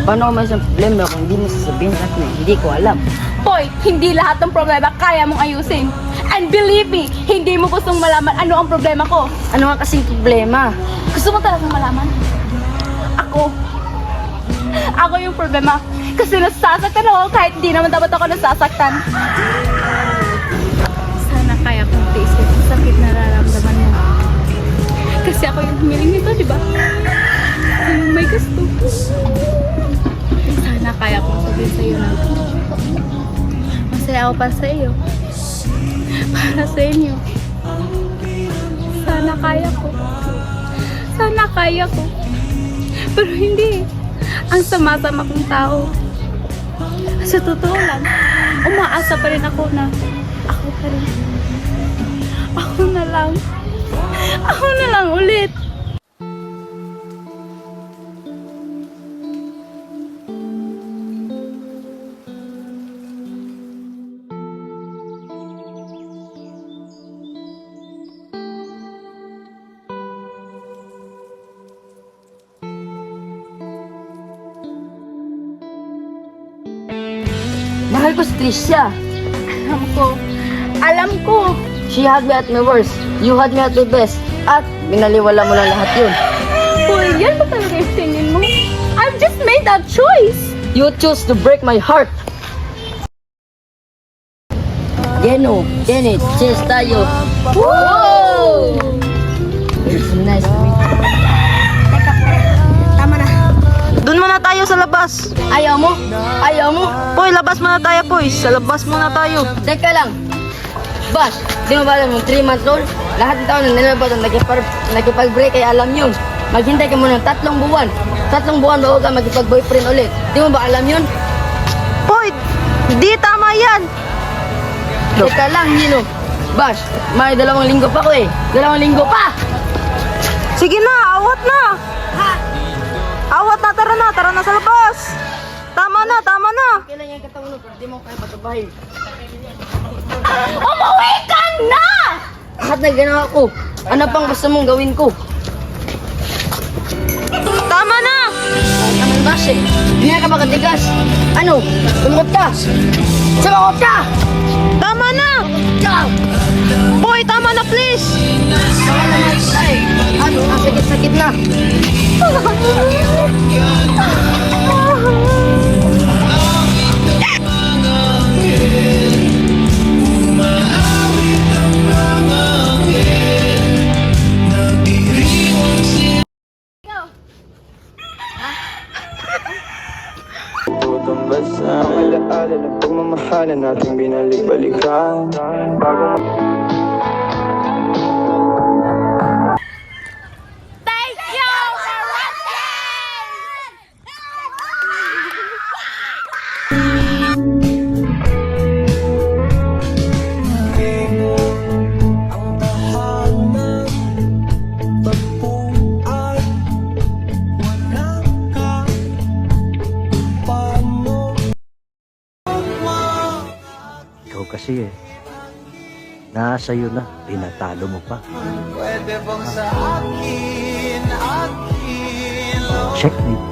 Paano may isang problema kung hindi mo sasabihin sa akin? Hindi ko alam. Hoy, hindi lahat ng problema kaya mong ayusin. And believe me, hindi mo gustong malaman ano ang problema ko. Ano nga kasing problema? Gusto mo talagang malaman? Ako yung problema. Kasi nasasaktan ako kahit hindi naman dapat ako nasasaktan. Sana kaya kong taste yung sakit na nararamdaman mo. Kasi ako yung humiling nito, di ba? Ako yung may gusto. Sana kaya kong sabihin sa'yo na masaya ako para sa iyo. Para sa inyo. Sana kaya ko. Sana kaya ko. Pero hindi. Ang sama-sama kong tao. Sa totoo lang, umaasa pa rin ako na ako pa rin. Ako na lang. Ako na lang ulit. Mahal ko si Tricia. Alam ko. She had me at my worst. You had me at my best. At binaliwala mo lang lahat yun. Boy, yan ba talaga yung tingin mo? I've just made that choice. You choose to break my heart. Geno, Janet, cheers tayo. Whoa! It's nice to meet you. Tama na. Doon muna tayo sa labas. Ayaw mo? Ayaw mo? Poy, labas muna tayo, Poy. Sa labas muna tayo. Teka lang. Bash, di mo ba alam yung 3 months old? Lahat ng tao na nilabas ang nakipag-break ay alam yun. Maghintay ka muna ng 3 buwan. 3 buwan bago ka magkipag-boyfriend ulit. Di mo ba alam yun? Poy, di tama yan. Teka lang, Nino. Bash, may 2 linggo pa ko eh. 2 linggo pa! Sige na, awat na. Awat na, tara na sa labas. Tama na. Kailan yung katawan mo pero di mo kaya patabahin. Umuwi ka na! Lahat na ginawa ko. Ano pang gusto mong gawin ko? Tama na. Naman Bash eh. Hindi ka ba katigas? Ano? Sumagot ka! Sumagot ka! Tama na. Ciao! Poy, tama na, please. Saka naman tayo. Ano? Ang sakit-sakit na. Putong basa ang alaala ng pagmamahalan nating binalik-balikan. Thank you for watching! Ikaw kasi nasa iyo na, tinatalo mo pa. Pwede bang sa akin Checkmate.